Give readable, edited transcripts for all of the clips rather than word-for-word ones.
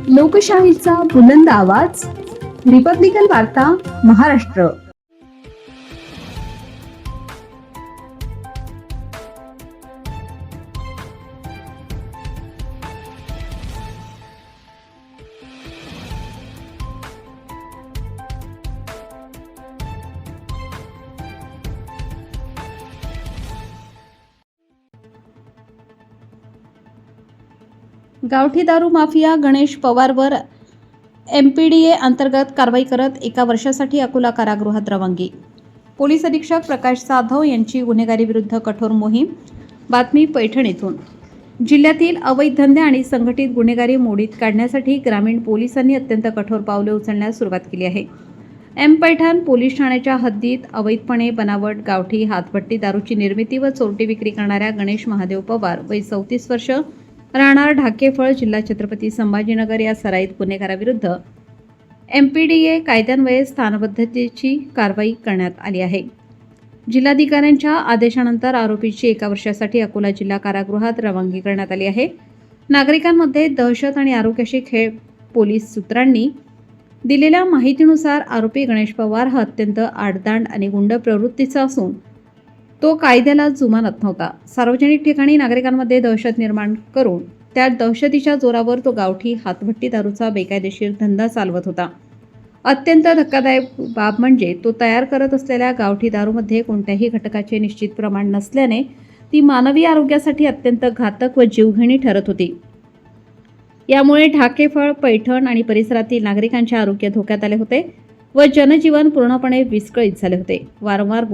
लोकशाहीचा बुलंद आवाज, रिपब्लिकन वार्ता महाराष्ट्र. गावठी दारू माफिया गणेश पवारवर MPDA अंतर्गत कारवाई करत 1 वर्षासाठी अकोला कारागृहात रवानगी. पोलीस अधीक्षक प्रकाश जाधव यांची गुन्हेगारी विरुद्ध कठोर मोहीम. बातमी पैठण येथून. जिल्ह्यातील अवैध धंदे आणि संघटित गुन्हेगारी मोडीत काढण्यासाठी ग्रामीण पोलिसांनी अत्यंत कठोर पावले उचलण्यास सुरुवात केली आहे. पैठण पोलीस ठाण्याच्या हद्दीत अवैधपणे बनावट गावठी हातभट्टी दारूची निर्मिती व चोरटी विक्री करणाऱ्या गणेश महादेव पवार वय 34 वर्ष राहणार ढाकेफळ, जिल्हा छत्रपती संभाजीनगर या सराईत गुन्हेगाराविरुद्ध MPDA कायद्यान्वये स्थानबद्धतेची कारवाई करण्यात आली आहे. जिल्हाधिकाऱ्यांच्या आदेशानंतर आरोपीची 1 वर्षासाठी अकोला जिल्हा कारागृहात रवानगी करण्यात आली आहे. नागरिकांमध्ये दहशत आणि आरोग्याशी खेळ. पोलीस सूत्रांनी दिलेल्या माहितीनुसार आरोपी गणेश पवार हा अत्यंत आडदांड आणि गुंड प्रवृत्तीचा असून तो कायद्याला जुमानत नव्हता. सार्वजनिक ठिकाणी नागरिकांमध्ये दहशत निर्माण करून त्या दहशतीच्या जोरावर तो गावठी हातभट्टी दारूचा बेकायदेशीर धंदा चालवत होता. अत्यंत धक्कादायक बाब म्हणजे तो तयार करत असलेल्या गावठी दारूमध्ये कोणत्याही घटकाचे निश्चित प्रमाण नसल्याने ती मानवी आरोग्यासाठी अत्यंत घातक व जीवघेणी ठरत होती. यामुळे ढाकेफळ, पैठण आणि परिसरातील नागरिकांचे आरोग्य धोक्यात आले होते व जनजीवन पूर्णपणे विस्कळीत झाले होते. वारंवार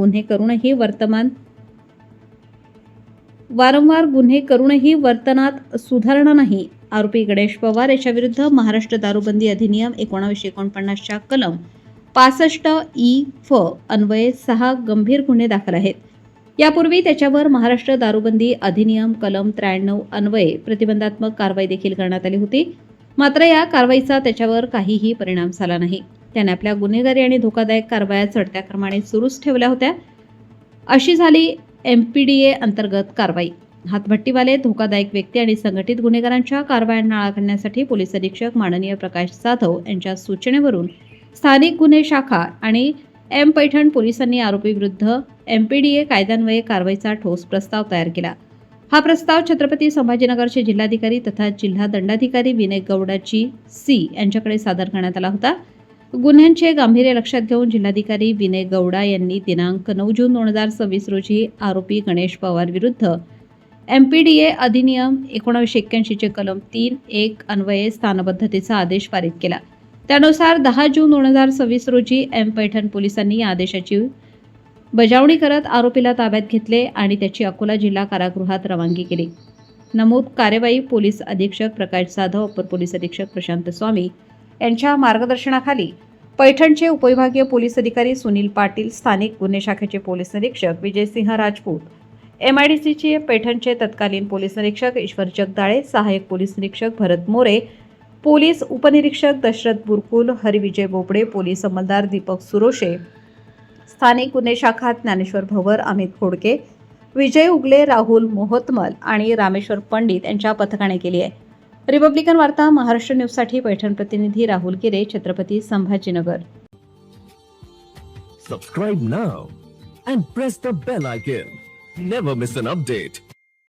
गुन्हे करूनही वर्तनात सुधारणा नाही. आरोपी गणेश पवार याच्याविरुद्ध महाराष्ट्र दारूबंदी अधिनियम 1949च्या कलम 65(इ)(फ) अन्वये 6 गंभीर गुन्हे दाखल आहेत. यापूर्वी त्याच्यावर महाराष्ट्र दारूबंदी अधिनियम कलम 93 अन्वये प्रतिबंधात्मक कारवाई देखील करण्यात आली होती. मात्र या कारवाईचा त्याच्यावर काहीही परिणाम झाला नाही. त्याने आपल्या गुन्हेगारी आणि धोकादायक कारवाया चढत्या क्रमाने सुरूच ठेवल्या होत्या. अशी झाली MPDA अंतर्गत कारवाई. हातभट्टीवाले, धोकादायक व्यक्ती आणि संघटित गुन्हेगारांच्या कारवायांना आळा घालण्यासाठी पोलीस अधीक्षक माननीय प्रकाश जाधव यांच्या सूचनेवरून स्थानिक गुन्हे शाखा आणि पैठण पोलिसांनी आरोपीविरुद्ध MPDA कायद्यान्वये कारवाईचा ठोस प्रस्ताव तयार केला. हा प्रस्ताव छत्रपती संभाजीनगरचे जिल्हाधिकारी तथा जिल्हा दंडाधिकारी विनय गौडाची C यांच्याकडे सादर करण्यात आला होता. गुन्ह्यांचे गांभीर्य लक्षात घेऊन जिल्हाधिकारी विनय गौडा यांनी दिनांक 9 जून 2026 रोजी आरोपी गणेश पवार विरुद्ध MPDA अधिनियम 1981चे कलम 3(1) अन्वये स्थानबद्धतेचा आदेश पारित केला. त्यानुसार 10 जून 2026 रोजी पैठण पोलिसांनी या आदेशाची बजावणी करत आरोपीला ताब्यात घेतले आणि त्याची अकोला जिल्हा कारागृहात रवानगी केली. नमूद कार्यवाही पोलीस अधीक्षक प्रकाश जाधव, अपर पोलीस अधीक्षक प्रशांत स्वामी यांच्या मार्गदर्शनाखाली पैठणचे उपविभागीय पोलीस अधिकारी सुनील पाटील, स्थानिक गुन्हे शाखेचे पोलीस निरीक्षक विजयसिंह राजपूत, MIDCचे पैठणचे तत्कालीन पोलीस निरीक्षक ईश्वर जगदाळे, सहाय्यक पोलीस निरीक्षक भरत मोरे, पोलीस उपनिरीक्षक दशरथ बुरकुल, हरिविजय बोबडे, पोलीस अंमलदार दीपक सुरोशे, स्थानिक गुन्हे शाखा ज्ञानेश्वर भवर, अमित खोडके, विजय उगले, राहुल मोहतमल आणि रामेश्वर पंडित यांच्या पथकाने केली आहे. रिपब्लिकन वार्ता महाराष्ट्र न्यूजसाठी पैठण प्रतिनिधी राहुल गिरे, Chhatrapati Sambhajinagar. Subscribe now and press the bell icon. Never miss an update.